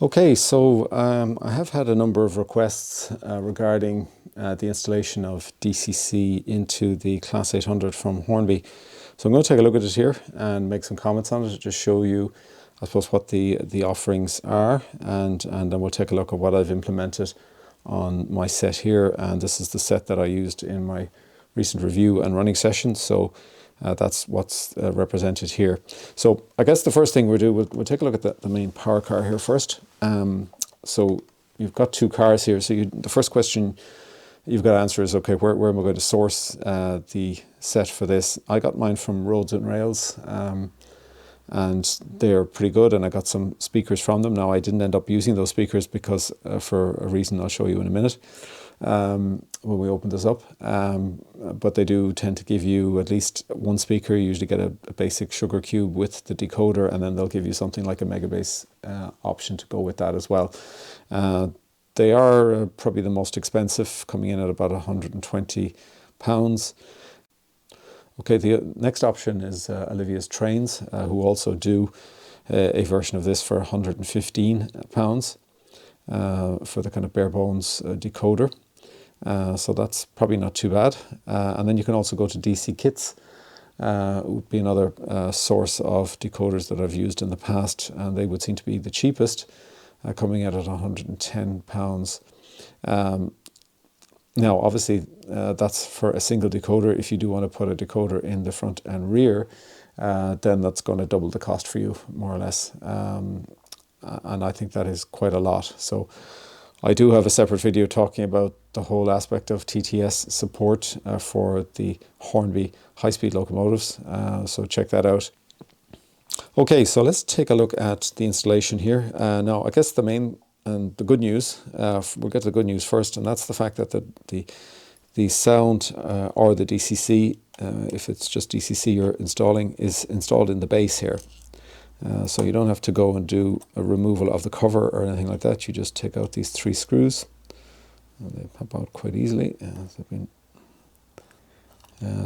Okay, so I have had a number of requests regarding the installation of DCC into the Class 800 from Hornby. So I'm going to take a look at it here and make some comments on it, just show you, I suppose, what the offerings are, and then we'll take a look at what I've implemented on my set here. And this is the set that I used in my recent review and running session. So that's what's represented here. So I guess the first thing we'll do, we'll take a look at the main power car here first. So you've got two cars here. So the first question you've got to answer is, okay, where am I going to source the set for this? I got mine from Roads and Rails, and they're pretty good, and I got some speakers from them. Now, I didn't end up using those speakers because for a reason I'll show you in a minute when we open this up, but they do tend to give you at least one speaker. You usually get a basic sugar cube with the decoder, and then they'll give you something like a Megabass option to go with that as well. They are probably the most expensive, coming in at about £120. Okay, the next option is Olivia's Trains, who also do a version of this for £115 for the kind of bare bones decoder. So that's probably not too bad. And then you can also go to DC Kits, would be another source of decoders that I've used in the past, and they would seem to be the cheapest, coming out at £110. Now, obviously, that's for a single decoder. If you do want to put a decoder in the front and rear, then that's going to double the cost for you, more or less. And I think that is quite a lot. So I do have a separate video talking about the whole aspect of TTS support for the Hornby high-speed locomotives. So check that out. Okay, so let's take a look at the installation here. Now, I guess the main and the good news, we'll get to the good news first, and that's the fact that the sound or the DCC, if it's just DCC you're installing, is installed in the base here. So you don't have to go and do a removal of the cover or anything like that. You just take out these 3 screws, and they pop out quite easily.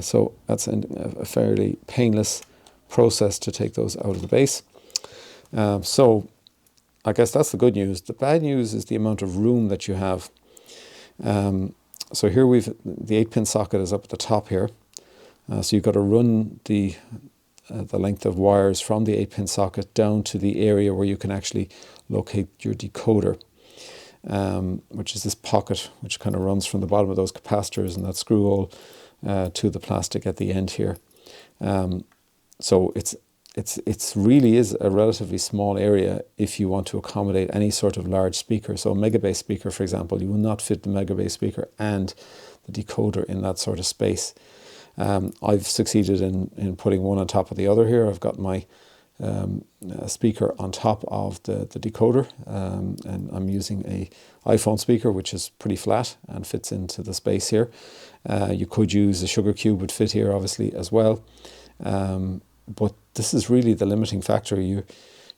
So that's a fairly painless process to take those out of the base. So I guess that's the good news. The bad news is the amount of room that you have. So here the 8-pin socket is up at the top here. So you've got to run the length of wires from the 8-pin socket down to the area where you can actually locate your decoder, which is this pocket which kind of runs from the bottom of those capacitors and that screw hole to the plastic at the end here. So it's really is a relatively small area if you want to accommodate any sort of large speaker. So a Megabass speaker, for example, you will not fit the Megabass speaker and the decoder in that sort of space. I've succeeded in putting one on top of the other here. I've got my speaker on top of the decoder, and I'm using a iPhone speaker which is pretty flat and fits into the space here. You could use a sugar cube, would fit here obviously as well. But this is really the limiting factor. You're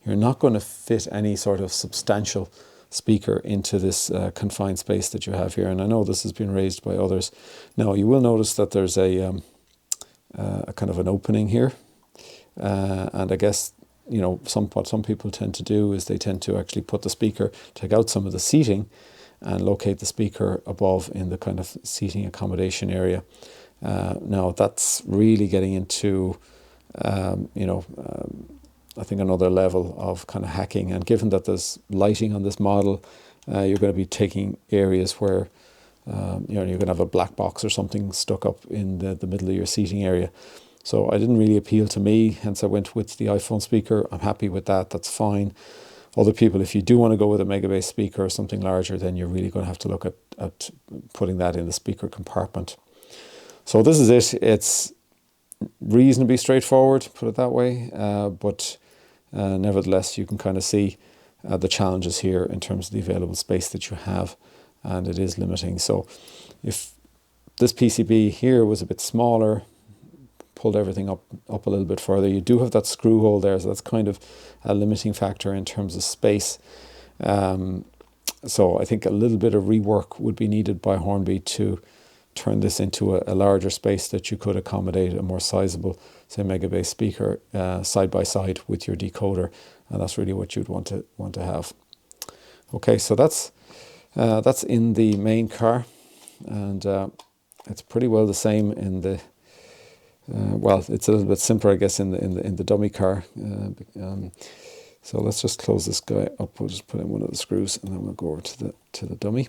not going to fit any sort of substantial speaker into this confined space that you have here. And I know this has been raised by others. Now, you will notice that there's a kind of an opening here. And I guess, you know, what some people tend to do is they tend to actually put the speaker, take out some of the seating and locate the speaker above in the kind of seating accommodation area. Now, that's really getting into I think another level of kind of hacking. And given that there's lighting on this model, you're going to be taking areas where you're going to have a black box or something stuck up in the middle of your seating area. So I didn't really appeal to me, hence I went with the iPhone speaker. I'm happy with that, that's fine. Other people, if you do want to go with a Megabass speaker or something larger, then you're really going to have to look at putting that in the speaker compartment. So this is it. It's reasonably straightforward, put it that way, but nevertheless you can kind of see the challenges here in terms of the available space that you have, and it is limiting. So if this PCB here was a bit smaller, pulled everything up a little bit further, you do have that screw hole there, so that's kind of a limiting factor in terms of space. So I think a little bit of rework would be needed by Hornby to turn this into a larger space that you could accommodate a more sizable, say, Megabass speaker side by side with your decoder, and that's really what you'd want to have. Okay, so that's in the main car, and it's pretty well the same in the. Well, it's a little bit simpler, I guess, in the dummy car. So let's just close this guy up. We'll just put in one of the screws, and then we'll go over to the dummy.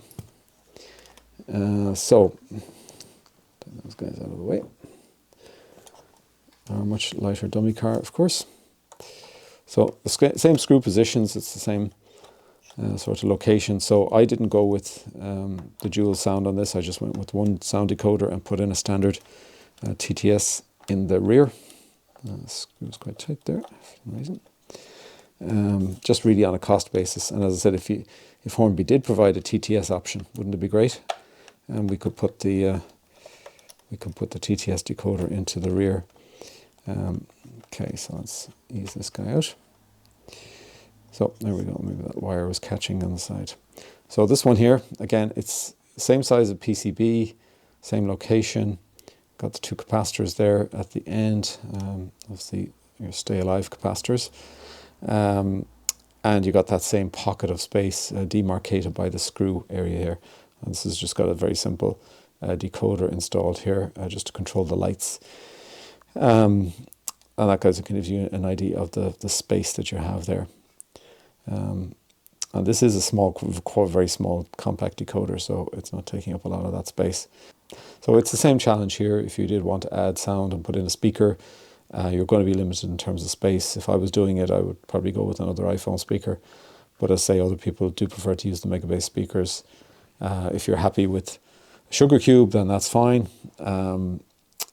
So take those guys out of the way. Our much lighter dummy car, of course. So the same screw positions. It's the same sort of location. So I didn't go with the dual sound on this. I just went with one sound decoder and put in a standard TTS in the rear. Screws quite tight there for some reason. Just really on a cost basis. And as I said, if Hornby did provide a TTS option, wouldn't it be great? And we could put the TTS decoder into the rear. Okay, so let's ease this guy out. So there we go. Maybe that wire was catching on the side. So this one here, again, it's the same size of PCB, same location. Got the two capacitors there at the end, obviously your stay alive capacitors. And you got that same pocket of space demarcated by the screw area here. And this has just got a very simple decoder installed here just to control the lights. And that gives you an idea of the space that you have there. And this is a very small compact decoder, so it's not taking up a lot of that space. So it's the same challenge here. If you did want to add sound and put in a speaker, you're going to be limited in terms of space. If I was doing it, I would probably go with another iPhone speaker. But as I say, other people do prefer to use the Megabass speakers. If you're happy with Sugar Cube, then that's fine.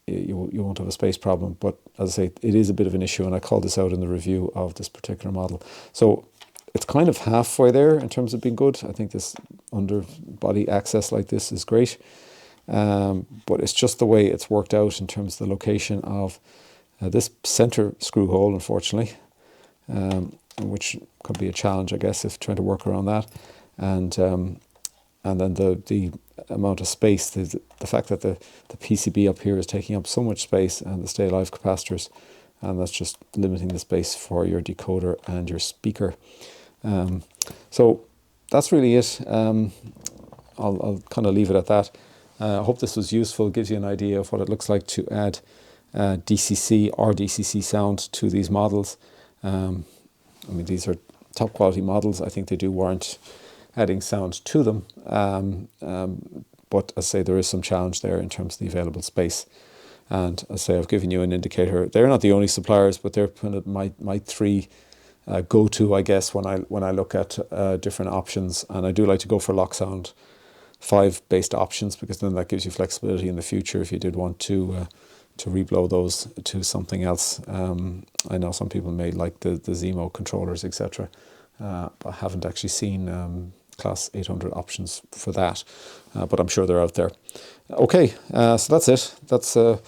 You won't have a space problem. But as I say, it is a bit of an issue, and I called this out in the review of this particular model. So it's kind of halfway there in terms of being good. I think this underbody access like this is great. But it's just the way it's worked out in terms of the location of this center screw hole, unfortunately, which could be a challenge, I guess, if trying to work around that. And then the amount of space, the fact that the PCB up here is taking up so much space, and the stay alive capacitors, and that's just limiting the space for your decoder and your speaker. So that's really it. I'll kind of leave it at that. I hope this was useful, gives you an idea of what it looks like to add DCC or DCC sound to these models. I mean, these are top quality models. I think they do warrant adding sound to them. But as I say, there is some challenge there in terms of the available space. And as I say, I've given you an indicator. They're not the only suppliers, but they're kind of my three go-to, I guess, when I look at different options. And I do like to go for Locksound 5 based options, because then that gives you flexibility in the future if you did want to reblow those to something else. I know some people may like the Zemo controllers, etc. But I haven't actually seen Class 800 options for that, but I'm sure they're out there. Okay, so that's it. That's a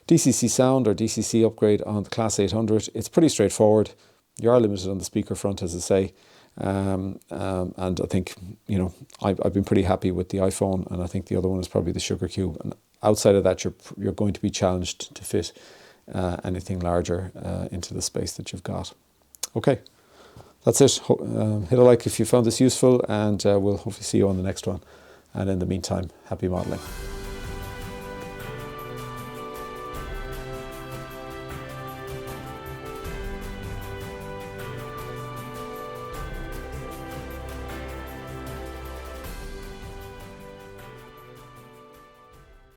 DCC sound or DCC upgrade on the Class 800. It's pretty straightforward. You are limited on the speaker front, as I say. And I think, you know, I've been pretty happy with the iPhone, and I think the other one is probably the Sugar Cube. And outside of that, you're going to be challenged to fit anything larger into the space that you've got. Okay, that's it. Hit a like if you found this useful, and we'll hopefully see you on the next one. And in the meantime, happy modeling.